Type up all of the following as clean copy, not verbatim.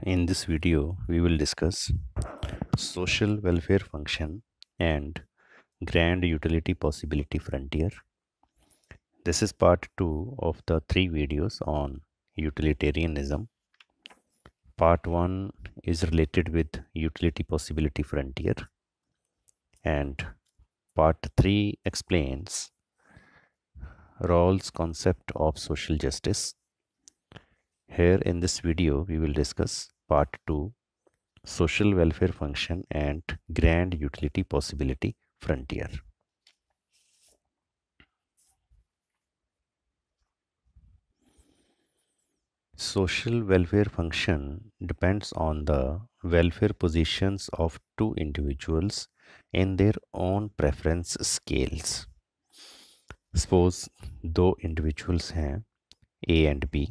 In this video, we will discuss social welfare function and grand utility possibility frontier. This is part 2 of the 3 videos on utilitarianism. Part 1 is related with utility possibility frontier, and part 3 explains Rawls' concept of social justice. Here in this video, we will discuss part 2, social welfare function and grand utility possibility frontier. Social welfare function depends on the welfare positions of two individuals in their own preference scales. Suppose दो individuals हैं A and B.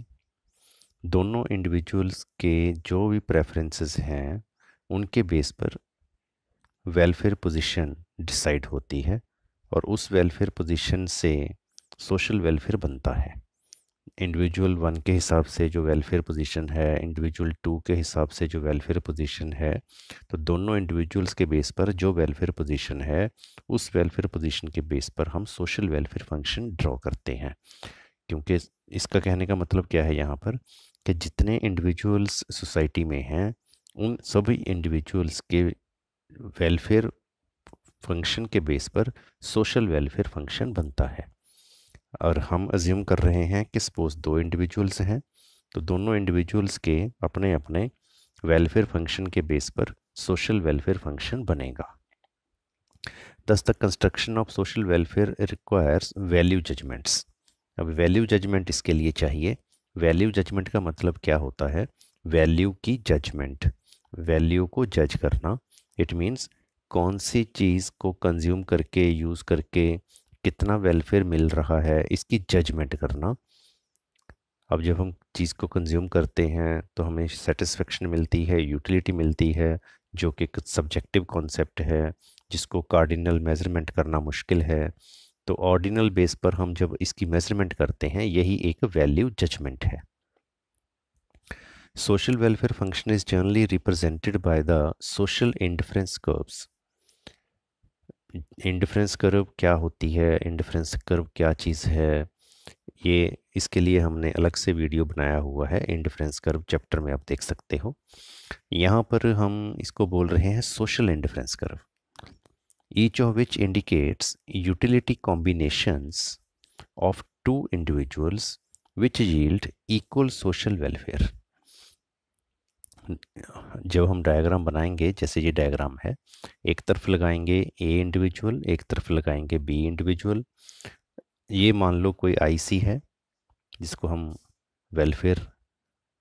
दोनों individuals के जो भी preferences हैं उनके base पर welfare position decide होती है और उस वेलफेयर पोजीशन से सोशल वेलफेयर बनता है. इंडिविजुअल 1 के हिसाब से जो वेलफेयर पोजीशन है, इंडिविजुअल 2 के हिसाब से जो वेलफेयर पोजीशन है, तो दोनों इंडिविजुअल्स के बेस पर जो वेलफेयर पोजीशन है उस वेलफेयर पोजीशन के बेस पर हम सोशल वेलफेयर फंक्शन ड्रॉ करते हैं. क्योंकि इसका कहने का मतलब क्या है यहाँ पर कि जितने इंडिविजुअल्स सोसाइटी में हैं उन सभी इंडिविजुअल्स के वेलफेयर फंक्शन के बेस पर सोशल वेलफेयर फंक्शन बनता है. और हम अज्यूम कर रहे हैं कि सपोज दो इंडिविजुअल्स हैं तो दोनों इंडिविजुअल्स के अपने अपने वेलफेयर फंक्शन के बेस पर सोशल वेलफेयर फंक्शन बनेगा. Thus the construction of social welfare requires value judgments. अब वैल्यू जजमेंट इसके लिए चाहिए. वैल्यू जजमेंट का मतलब क्या होता है? वैल्यू की जजमेंट, वैल्यू को जज करना. इट मीन्स कौन सी चीज़ को कंज्यूम करके यूज़ करके कितना वेलफेयर मिल रहा है इसकी जजमेंट करना. अब जब हम चीज़ को कंज्यूम करते हैं तो हमें सेटिस्फेक्शन मिलती है, यूटिलिटी मिलती है, जो कि एक सब्जेक्टिव कॉन्सेप्ट है जिसको कार्डिनल मेजरमेंट करना मुश्किल है. तो ऑर्डिनल बेस पर हम जब इसकी मेजरमेंट करते हैं यही एक वैल्यू जजमेंट है. Social welfare function is generally represented by the social indifference curves. Indifference curve क्या होती है, इंडिफरेंस कर्व क्या चीज़ है, ये इसके लिए हमने अलग से वीडियो बनाया हुआ है. इंडिफरेंस कर्व चैप्टर में आप देख सकते हो. यहाँ पर हम इसको बोल रहे हैं social indifference curve, each of which indicates utility combinations of two individuals which yield equal social welfare. जब हम डायग्राम बनाएंगे, जैसे ये डायग्राम है, एक तरफ लगाएंगे ए इंडिविजुअल, एक तरफ लगाएंगे बी इंडिविजुअल. ये मान लो कोई आईसी है जिसको हम welfare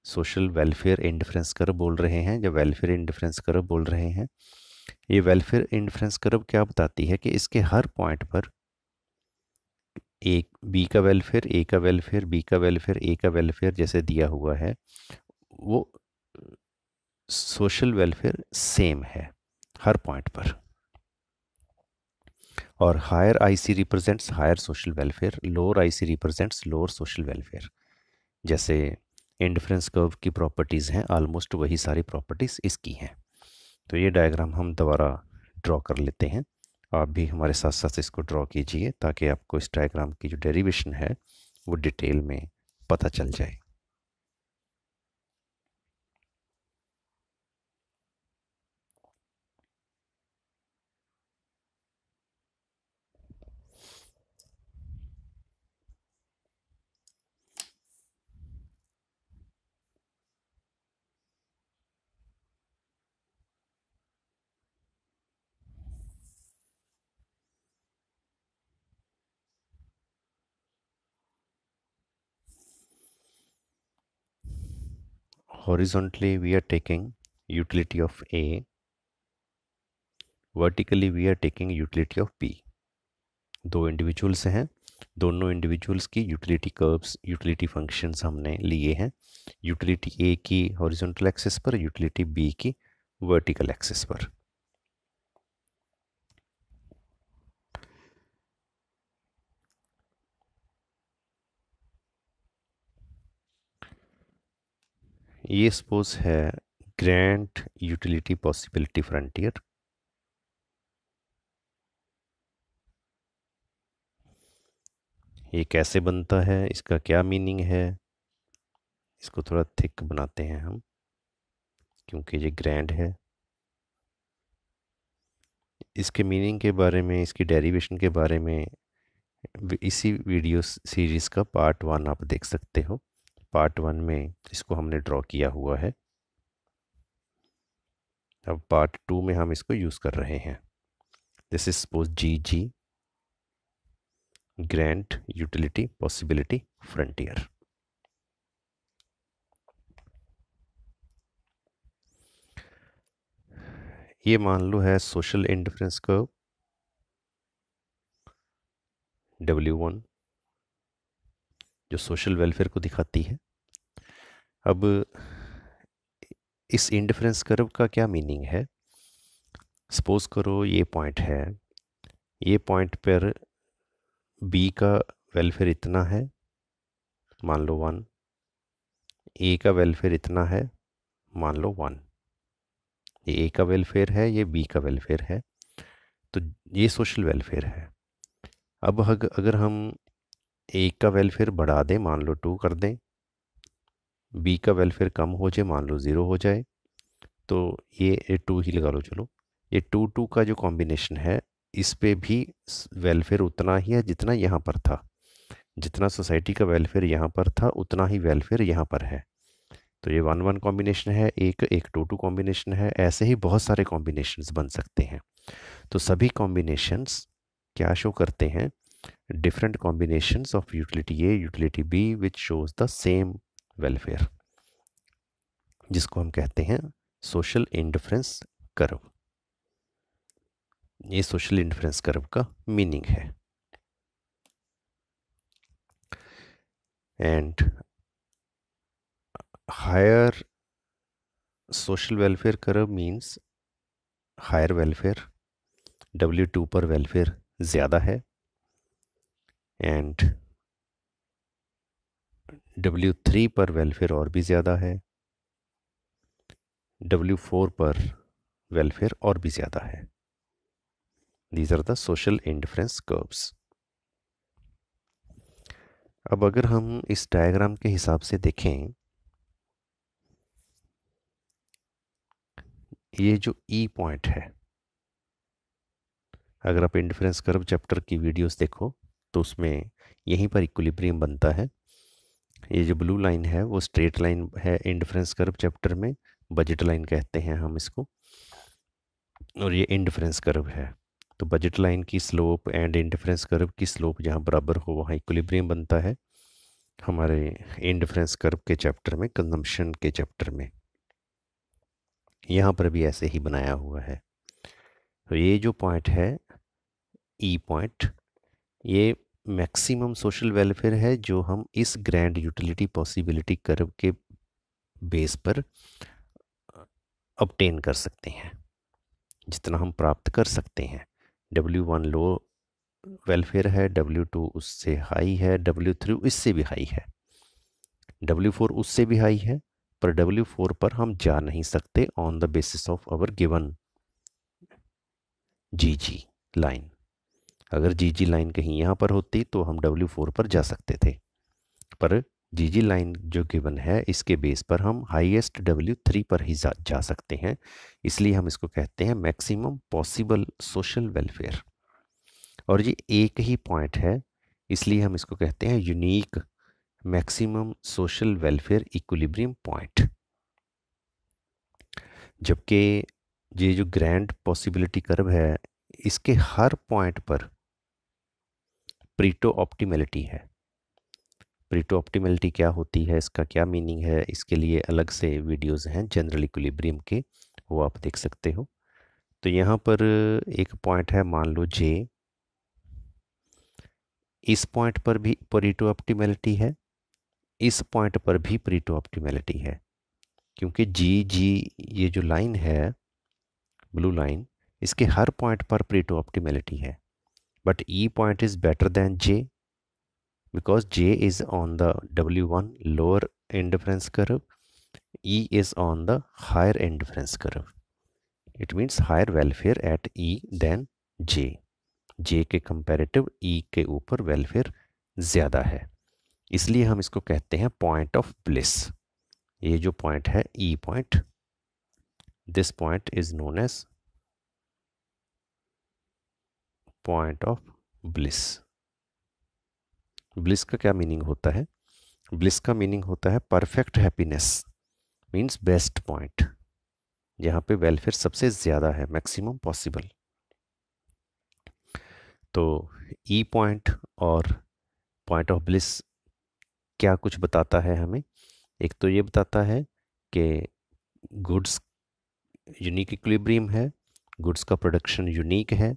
social welfare indifference curve बोल रहे हैं. जब वेलफेयर इंडिफरेंस कर्व बोल रहे हैं, ये वेलफेयर इंडिफरेंस कर्व क्या बताती है कि इसके हर पॉइंट पर एक बी का वेलफेयर, ए का वेलफेयर, बी का वेलफेयर, ए का वेलफेयर जैसे दिया हुआ है वो सोशल वेलफेयर सेम है हर पॉइंट पर. और higher IC represents higher social welfare, lower IC represents lower social welfare. जैसे इंडिफरेंस कर्व की प्रॉपर्टीज़ हैं, ऑलमोस्ट वही सारी प्रॉपर्टीज़ इसकी हैं. तो ये डायग्राम हम दोबारा ड्रॉ कर लेते हैं. आप भी हमारे साथ साथ इसको ड्रॉ कीजिए ताकि आपको इस डायग्राम की जो डेरिवेशन है वो डिटेल में पता चल जाए. Horizontally we are taking utility of A, vertically we are taking utility of B. दो इंडिविजुअल्स हैं, दोनों इंडिविजुअल्स की यूटिलिटी कर्व्स, यूटिलिटी फंक्शंस हमने लिए हैं. यूटिलिटी ए की हॉरिजॉन्टल एक्सिस पर, यूटिलिटी बी की वर्टिकल एक्सिस पर. ये सपोज है ग्रैंड यूटिलिटी पॉसिबिलिटी फ्रंटियर। ये कैसे बनता है, इसका क्या मीनिंग है? इसको थोड़ा थिक बनाते हैं हम, क्योंकि ये ग्रैंड है। इसके मीनिंग के बारे में, इसकी डेरिवेशन के बारे में इसी वीडियो सीरीज़ का पार्ट 1 आप देख सकते हो। पार्ट 1 में इसको हमने ड्रॉ किया हुआ है। अब पार्ट 2 में हम इसको यूज़ कर रहे हैं। This is suppose G grand utility possibility frontier. ये मान लो है सोशल इंडिफरेंस कर्व W1, जो सोशल वेलफेयर को दिखाती है। अब इस इंडिफरेंस कर्व का क्या मीनिंग है? सपोज करो ये पॉइंट है, ये पॉइंट पर बी का वेलफेयर इतना है, मान लो 1। ए का वेलफेयर इतना है, मान लो 1। ये ए का वेलफेयर है, ये बी का वेलफेयर है, तो ये सोशल वेलफेयर है। अब अगर हम ए का वेलफेयर बढ़ा दें, मान लो 2 कर दें, बी का वेलफेयर कम हो जाए, मान लो 0 हो जाए, तो ये 2 ही लगा लो। चलो, ये 2 का जो कॉम्बिनेशन है, इस पे भी वेलफेयर उतना ही है जितना यहाँ पर था। जितना सोसाइटी का वेलफेयर यहाँ पर था, उतना ही वेलफेयर यहाँ पर है। तो ये 1-1 कॉम्बिनेशन है, एक 2-2 कॉम्बिनेशन है। ऐसे ही बहुत सारे कॉम्बिनेशंस बन सकते हैं। तो सभी कॉम्बिनेशंस क्या शो करते हैं? Different combinations of utility A utility B which shows the same welfare, जिसको हम कहते हैं सोशल इंडिफरेंस कर्व। ये सोशल इंडिफरेंस कर्व का मीनिंग है। And higher social welfare curve means higher welfare. W2 पर वेलफेयर ज़्यादा है, एंड W3 पर वेलफेयर और भी ज़्यादा है, W4 पर वेलफेयर और भी ज़्यादा है। These are the social indifference curves. अब अगर हम इस डायग्राम के हिसाब से देखें, ये जो ई पॉइंट है, अगर आप इंडिफरेंस कर्व चैप्टर की वीडियोस देखो तो उसमें यहीं पर इक्विलिब्रियम बनता है। ये जो ब्लू लाइन है वो स्ट्रेट लाइन है इंडिफरेंस कर्व चैप्टर में, बजट लाइन कहते हैं हम इसको, और ये इंडिफरेंस कर्व है। तो बजट लाइन की स्लोप एंड इंडिफरेंस कर्व की स्लोप जहाँ बराबर हो वहाँ इक्विलिब्रियम बनता है। हमारे इंडिफरेंस कर्व के चैप्टर में, कंजम्पशन के चैप्टर में, यहाँ पर भी ऐसे ही बनाया हुआ है। तो ये जो पॉइंट है ई पॉइंट, ये मैक्सिमम सोशल वेलफेयर है जो हम इस ग्रैंड यूटिलिटी पॉसिबिलिटी कर्व के बेस पर ऑब्टेन कर सकते हैं, जितना हम प्राप्त कर सकते हैं। W1 लो वेलफेयर है, W2 उससे हाई है, W3 इससे भी हाई है, W4 उससे भी हाई है, पर W4 पर हम जा नहीं सकते on the basis of our given GG line. अगर GG लाइन कहीं यहाँ पर होती तो हम W4 पर जा सकते थे, पर GG लाइन जो गिवन है इसके बेस पर हम हाईएस्ट W3 पर ही जा सकते हैं। इसलिए हम इसको कहते हैं मैक्सिमम पॉसिबल सोशल वेलफेयर। और ये एक ही पॉइंट है, इसलिए हम इसको कहते हैं unique maximum social welfare equilibrium point. जबकि ये जो ग्रैंड पॉसिबिलिटी कर्व है, इसके हर पॉइंट पर प्रीटो ऑप्टिमैलिटी है। प्रीटो ऑप्टिमैलिटी क्या होती है, इसका क्या मीनिंग है, इसके लिए अलग से वीडियोस हैं जनरल इक्विलिब्रियम के, वो आप देख सकते हो। तो यहाँ पर एक पॉइंट है, मान लो J, इस पॉइंट पर भी प्रीटो ऑप्टिमैलिटी है, इस पॉइंट पर भी प्रीटो ऑप्टिमैलिटी है, क्योंकि GG ये जो लाइन है ब्लू लाइन, इसके हर पॉइंट पर प्रीटो ऑप्टिमैलिटी है। But E point is better then J because J is on the W1 lower indifference curve E is on the higher indifference curve. It means higher welfare at E than J. J के comparative E के ऊपर welfare ज़्यादा है, इसलिए हम इसको कहते हैं पॉइंट ऑफ ब्लिस। ये जो पॉइंट है E point, this point is known as point of bliss. Bliss का क्या मीनिंग होता है? ब्लिस का मीनिंग होता है perfect happiness, means best point, जहाँ पे वेलफेयर सबसे ज़्यादा है, मैक्सिमम पॉसिबल। तो ई पॉइंट और पॉइंट ऑफ ब्लिस क्या कुछ बताता है हमें? एक तो ये बताता है कि गुड्स यूनिक इक्विलिब्रियम है, गुड्स का प्रोडक्शन यूनिक है,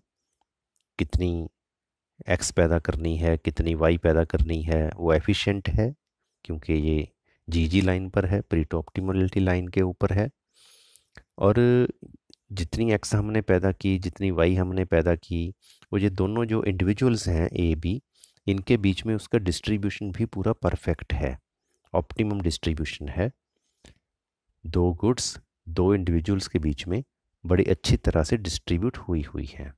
कितनी एक्स पैदा करनी है, कितनी वाई पैदा करनी है, वो एफिशिएंट है, क्योंकि ये जीजी लाइन पर है, प्री टू ऑप्टिमलिटी लाइन के ऊपर है। और जितनी एक्स हमने पैदा की, जितनी वाई हमने पैदा की, वो ये दोनों जो इंडिविजुअल्स हैं ए बी, इनके बीच में उसका डिस्ट्रीब्यूशन भी पूरा परफेक्ट है, ऑप्टिमम डिस्ट्रीब्यूशन है। दो गुड्स दो इंडिविजुअल्स के बीच में बड़ी अच्छी तरह से डिस्ट्रीब्यूट हुई है।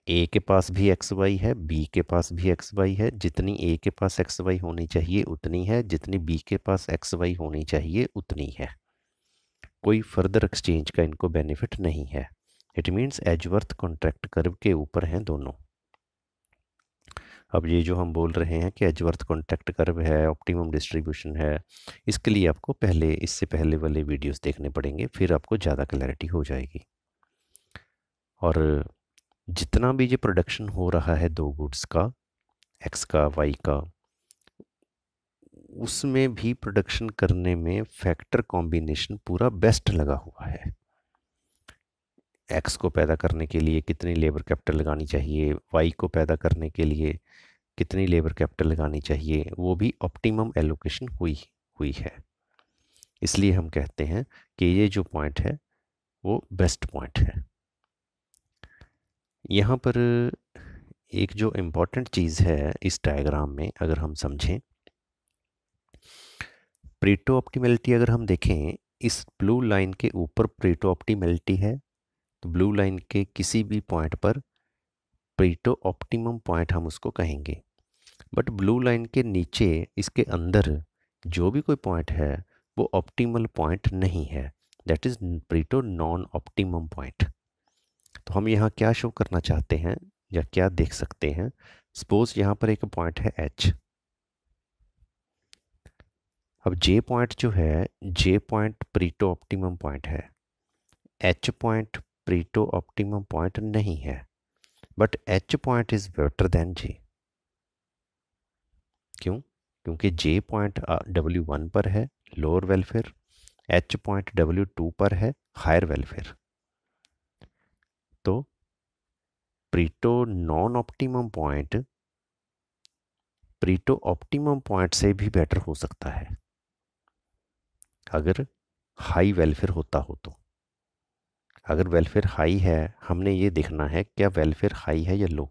ए के पास भी एक्स वाई है, बी के पास भी एक्स वाई है, जितनी ए के पास एक्स वाई होनी चाहिए उतनी है, जितनी बी के पास एक्स वाई होनी चाहिए उतनी है। कोई फर्दर एक्सचेंज का इनको बेनिफिट नहीं है। It means Edgeworth contract curve के ऊपर हैं दोनों। अब ये जो हम बोल रहे हैं कि एजवर्थ कॉन्ट्रैक्ट कर्व है, ऑप्टिमम डिस्ट्रीब्यूशन है, इसके लिए आपको इससे पहले वाले वीडियोस देखने पड़ेंगे, फिर आपको ज़्यादा क्लैरिटी हो जाएगी। और जितना भी ये प्रोडक्शन हो रहा है दो गुड्स का, एक्स का वाई का, उसमें भी प्रोडक्शन करने में फैक्टर कॉम्बिनेशन पूरा बेस्ट लगा हुआ है। एक्स को पैदा करने के लिए कितनी लेबर कैपिटल लगानी चाहिए, वाई को पैदा करने के लिए कितनी लेबर कैपिटल लगानी चाहिए, वो भी ऑप्टिमम एलोकेशन हुई है। इसलिए हम कहते हैं कि ये जो पॉइंट है वो बेस्ट पॉइंट है। यहाँ पर एक जो इम्पॉर्टेंट चीज़ है इस डायग्राम में, अगर हम समझें, प्रीटो ऑप्टिमलिटी अगर हम देखें, इस ब्लू लाइन के ऊपर प्रीटो ऑप्टिमलिटी है, तो ब्लू लाइन के किसी भी पॉइंट पर प्रीटो ऑप्टिमम पॉइंट हम उसको कहेंगे। बट ब्लू लाइन के नीचे इसके अंदर जो भी कोई पॉइंट है वो ऑप्टिमल पॉइंट नहीं है, that is Pareto non optimum point. तो हम यहाँ क्या शो करना चाहते हैं या क्या देख सकते हैं? सपोज यहाँ पर एक पॉइंट है एच। अब जे पॉइंट जो है, J point Pareto optimum point है, H point Pareto optimum point नहीं है, but H point is better than J. क्यों? क्योंकि जे पॉइंट W1 पर है lower welfare, H point W2 पर है हायर वेलफेयर। तो Pareto non optimum point Pareto optimum point से भी बेटर हो सकता है अगर हाई वेलफेयर होता हो। तो अगर वेलफेयर हाई है, हमने ये देखना है क्या वेलफेयर हाई है या लो।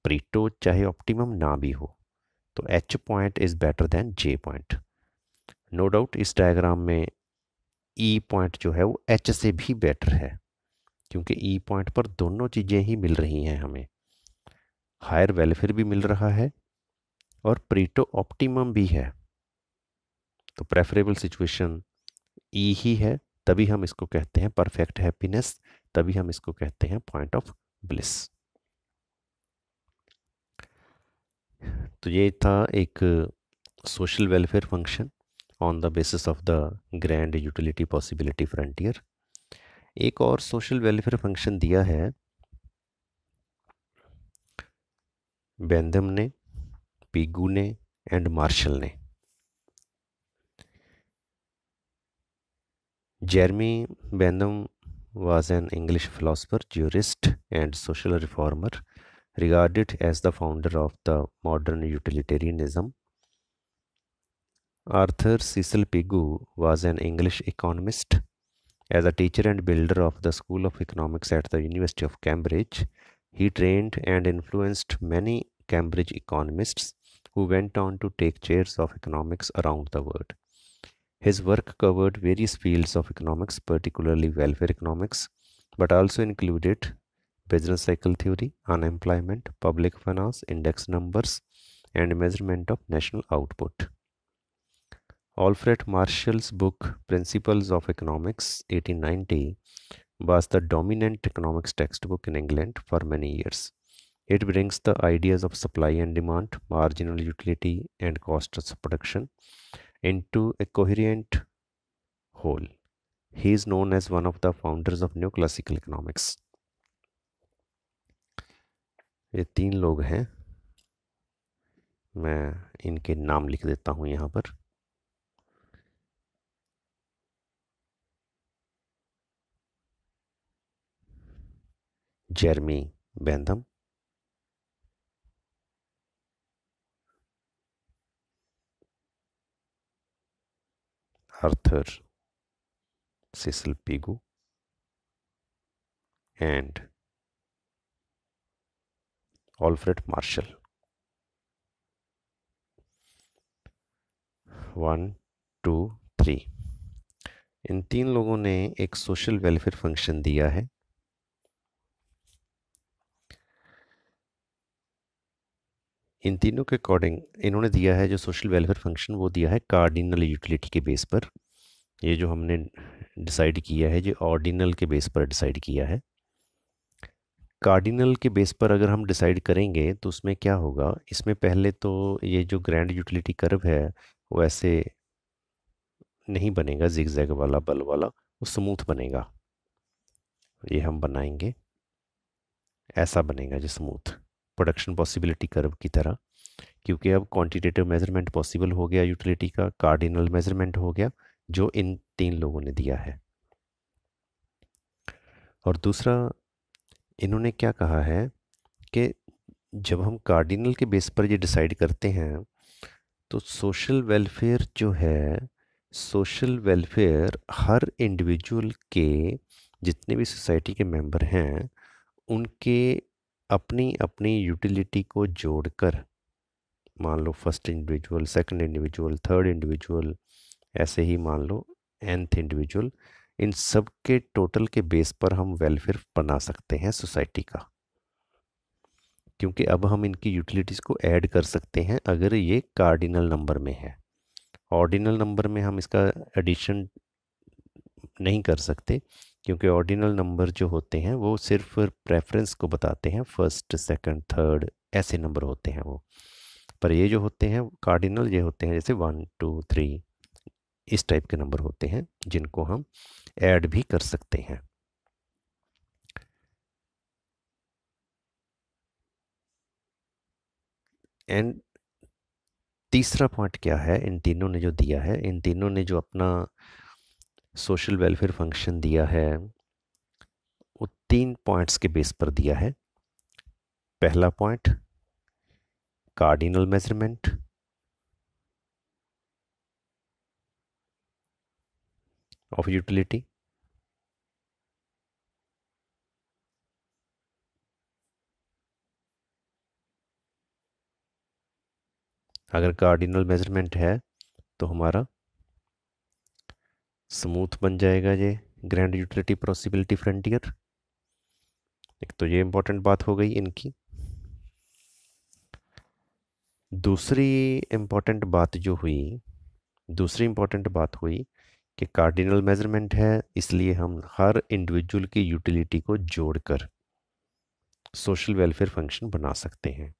प्रीटो चाहे ऑप्टिमम ना भी हो, तो H point is better than J point. No doubt इस डायग्राम में ई पॉइंट जो है वो एच से भी बेटर है, क्योंकि ई पॉइंट पर दोनों चीज़ें ही मिल रही हैं हमें, हायर वेलफेयर भी मिल रहा है और प्रीटो ऑप्टिमम भी है। तो प्रेफरेबल सिचुएशन ई ही है, तभी हम इसको कहते हैं परफेक्ट हैप्पीनेस, तभी हम इसको कहते हैं पॉइंट ऑफ ब्लिस। तो ये था एक social welfare function on the basis of the grand utility possibility frontier. एक और सोशल वेलफेयर फंक्शन दिया है बेंथम ने, पिगू ने एंड मार्शल ने। Jeremy Bentham was an English philosopher, jurist, and social reformer, regarded as the founder of the modern utilitarianism. Arthur Cecil Pigou was an English economist. As a teacher and builder of the School of Economics at the University of Cambridge, he trained and influenced many Cambridge economists who went on to take chairs of economics around the world. His work covered various fields of economics, particularly welfare economics, but also included business cycle theory, unemployment, public finance, index numbers, and measurement of national output. Alfred Marshall's book Principles of Economics 1890 was the dominant economics textbook in England for many years. It brings the ideas of supply and demand, marginal utility, and costs of production into a coherent whole. He is known as one of the founders of neoclassical economics. ये तीन लोग हैं, मैं इनके नाम लिख देता हूँ यहाँ पर. Jeremy Bentham, Arthur Cecil Pigou, and Alfred Marshall. 1, 2, 3. इन तीन लोगों ने एक सोशल वेलफेयर फंक्शन दिया है. इन तीनों के अकॉर्डिंग इन्होंने दिया है जो सोशल वेलफेयर फंक्शन, वो दिया है कार्डिनल यूटिलिटी के बेस पर. ये जो हमने डिसाइड किया है, जो ऑर्डिनल के बेस पर डिसाइड किया है. कार्डिनल के बेस पर अगर हम डिसाइड करेंगे तो उसमें क्या होगा, इसमें पहले तो ये जो ग्रैंड यूटिलिटी कर्व है वो ऐसे नहीं बनेगा, जिगजैग वाला बल वाला, वो स्मूथ बनेगा. ये हम बनाएंगे, ऐसा बनेगा जो स्मूथ प्रोडक्शन पॉसिबिलिटी कर्व की तरह. क्योंकि अब क्वांटिटेटिव मेजरमेंट पॉसिबल हो गया यूटिलिटी का, कार्डिनल मेजरमेंट हो गया जो इन तीन लोगों ने दिया है. और दूसरा इन्होंने क्या कहा है कि जब हम कार्डिनल के बेस पर ये डिसाइड करते हैं तो सोशल वेलफेयर जो है, सोशल वेलफेयर हर इंडिविजुअल के, जितने भी सोसाइटी के मेंबर हैं, उनके अपनी अपनी यूटिलिटी को जोड़कर, मान लो first individual, second individual, third individual, ऐसे ही मान लो nth इंडिविजुअल, इन सब के टोटल के बेस पर हम वेलफेयर बना सकते हैं सोसाइटी का. क्योंकि अब हम इनकी यूटिलिटीज़ को ऐड कर सकते हैं अगर ये कार्डिनल नंबर में है. ऑर्डिनल नंबर में हम इसका एडिशन नहीं कर सकते, क्योंकि ऑर्डिनल नंबर जो होते हैं वो सिर्फ प्रेफरेंस को बताते हैं, फर्स्ट सेकंड थर्ड ऐसे नंबर होते हैं वो. पर ये जो होते हैं कार्डिनल, ये होते हैं जैसे 1, 2, 3, इस टाइप के नंबर होते हैं जिनको हम ऐड भी कर सकते हैं. एंड तीसरा पॉइंट क्या है, इन तीनों ने जो दिया है, इन तीनों ने जो अपना सोशल वेलफेयर फंक्शन दिया है वो 3 पॉइंट्स के बेस पर दिया है. पहला point cardinal measurement of utility. अगर कार्डिनल मेजरमेंट है तो हमारा स्मूथ बन जाएगा ये ग्रैंड यूटिलिटी पॉसिबिलिटी फ्रंटियर. एक तो ये इंपॉर्टेंट बात हो गई इनकी. दूसरी इंपॉर्टेंट बात हुई कि कार्डिनल मेजरमेंट है, इसलिए हम हर इंडिविजुअल की यूटिलिटी को जोड़कर सोशल वेलफेयर फंक्शन बना सकते हैं.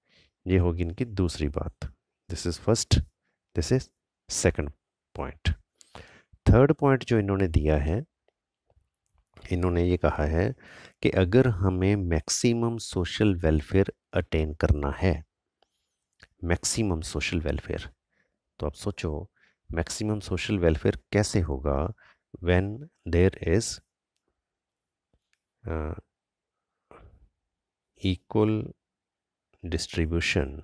ये होगी इनकी दूसरी बात. This is first, this is second point. Third point जो इन्होंने दिया है, इन्होंने ये कहा है कि अगर हमें मैक्सिमम सोशल वेलफेयर अटेन करना है, मैक्सिमम सोशल वेलफेयर, तो आप सोचो मैक्सिमम सोशल वेलफेयर कैसे होगा when there is equal distribution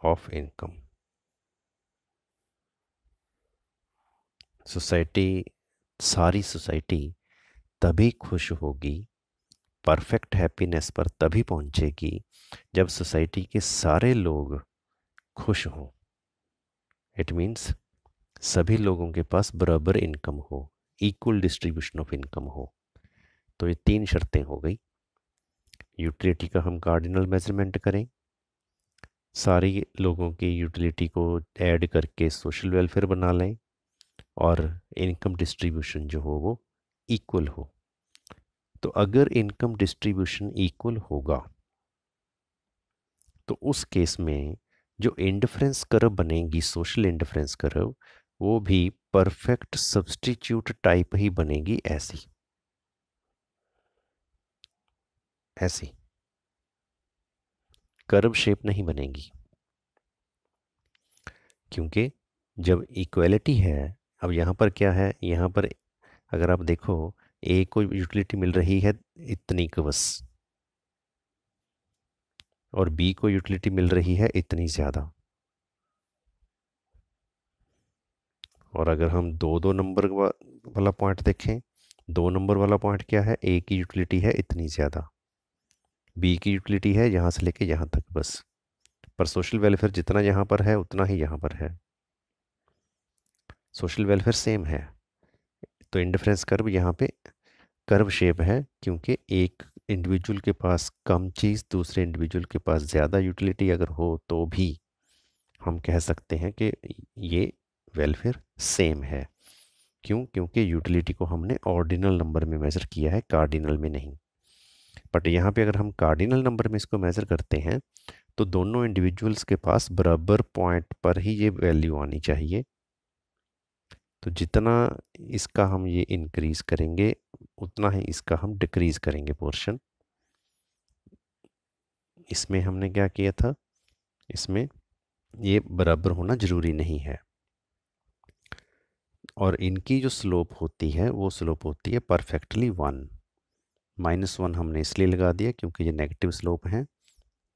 of income. Society, सारी सोसाइटी तभी खुश होगी, परफेक्ट हैप्पीनेस पर तभी पहुंचेगी जब सोसाइटी के सारे लोग खुश हों. इट मीन्स सभी लोगों के पास बराबर इनकम हो, इक्वल डिस्ट्रीब्यूशन ऑफ इनकम हो। तो ये तीन शर्तें हो गई। यूटिलिटी का हम कार्डिनल मेजरमेंट करें, सारी लोगों की यूटिलिटी को ऐड करके सोशल वेलफेयर बना लें, और इनकम डिस्ट्रीब्यूशन जो हो वो इक्वल हो। तो अगर इनकम डिस्ट्रीब्यूशन इक्वल होगा तो उस केस में जो इंडिफरेंस कर्व बनेगी, सोशल इंडिफरेंस कर्व, वो भी परफेक्ट सब्स्टिट्यूट टाइप ही बनेगी, ऐसी ऐसी कर्व शेप नहीं बनेगी। क्योंकि जब इक्वलिटी है, अब यहाँ पर क्या है, यहाँ पर अगर आप देखो ए को यूटिलिटी मिल रही है इतनी का बस, और बी को यूटिलिटी मिल रही है इतनी ज़्यादा। और अगर हम दो दो नंबर वाला पॉइंट देखें, 2 नंबर वाला पॉइंट क्या है, ए की यूटिलिटी है इतनी ज़्यादा, बी की यूटिलिटी है यहाँ से लेके यहाँ तक बस, पर सोशल वेलफेयर जितना यहाँ पर है उतना ही यहाँ पर है, सोशल वेलफेयर सेम है। तो इंडिफरेंस कर्व यहाँ पे कर्व शेप है, क्योंकि एक इंडिविजुअल के पास कम चीज़, दूसरे इंडिविजुअल के पास ज़्यादा यूटिलिटी अगर हो तो भी हम कह सकते हैं कि ये वेलफेयर सेम है। क्यों? क्योंकि यूटिलिटी को हमने ऑर्डिनल नंबर में मेज़र किया है, कार्डिनल में नहीं। बट यहाँ पे अगर हम कार्डिनल नंबर में इसको मेज़र करते हैं तो दोनों इंडिविजुअल्स के पास बराबर पॉइंट पर ही ये वैल्यू आनी चाहिए। तो जितना इसका हम ये इंक्रीज करेंगे उतना ही इसका हम डिक्रीज करेंगे पोर्शन। इसमें हमने क्या किया था, इसमें ये बराबर होना ज़रूरी नहीं है, और इनकी जो स्लोप होती है वो स्लोप होती है परफेक्टली 1। -1 हमने इसलिए लगा दिया क्योंकि ये नेगेटिव स्लोप है,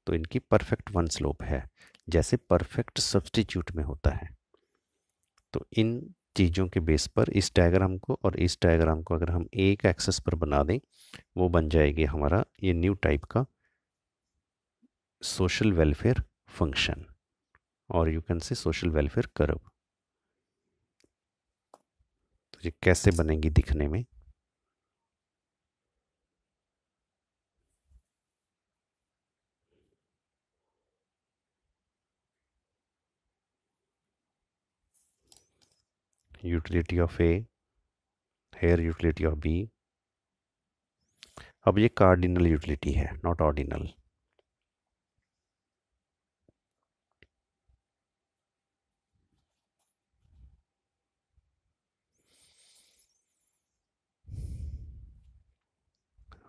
तो इनकी परफेक्ट 1 स्लोप है, जैसे परफेक्ट सब्स्टिट्यूट में होता है। तो इन चीज़ों के बेस पर इस डायग्राम को और इस डायग्राम को अगर हम एक एक्सेस पर बना दें, वो बन जाएगी हमारा ये न्यू टाइप का सोशल वेलफेयर फंक्शन, और you can say social welfare curve. तो ये कैसे बनेगी दिखने में, utility of A, here utility of B. अब ये कार्डिनल यूटिलिटी है, नॉट ऑर्डिनल।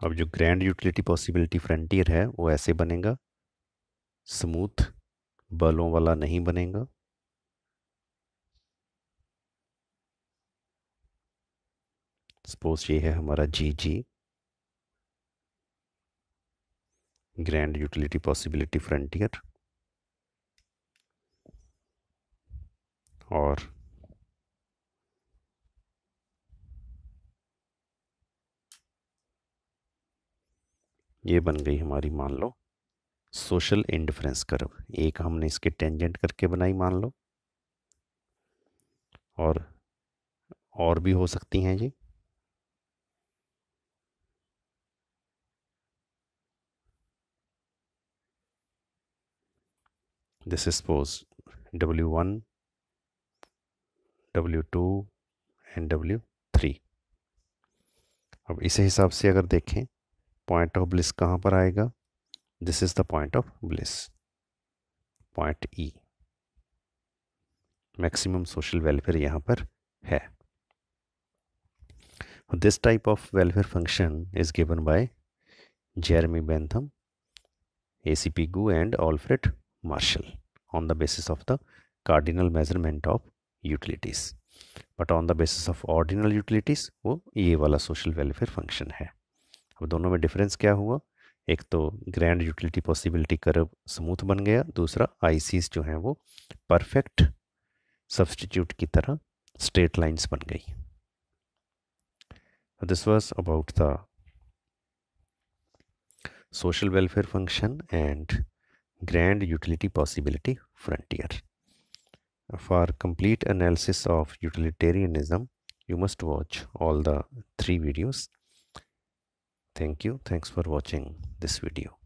अब जो ग्रैंड यूटिलिटी पॉसिबिलिटी फ्रंटियर है वो ऐसे बनेगा, स्मूथ, बलों वाला नहीं बनेगा। सपोज ये है हमारा जी जी, ग्रैंड यूटिलिटी पॉसिबिलिटी फ्रंटियर, और ये बन गई हमारी, मान लो, सोशल इंडिफरेंस कर्व। एक हमने इसके टेंजेंट करके बनाई मान लो, और भी हो सकती हैं जी। This is suppose W1, W2 and W3। अब इस हिसाब से अगर देखें, पॉइंट ऑफ ब्लिस कहाँ पर आएगा, this is the point of bliss, point E. Maximum social welfare यहाँ पर है। This type of welfare function is given by Jeremy Bentham, ACP Gu and Alfred Marshall on the basis of the cardinal measurement of utilities. But on the basis of ordinal utilities वो ये वाला social welfare function है। अब दोनों में difference क्या हुआ, एक तो grand utility possibility curve smooth बन गया, दूसरा आईसीज जो हैं वो परफेक्ट सब्स्टिट्यूट की तरह स्ट्रेट लाइंस बन गई। This was about the social welfare function and grand utility possibility frontier. For complete analysis of utilitarianism, you must watch all the 3 videos. Thank you. Thanks for watching this video.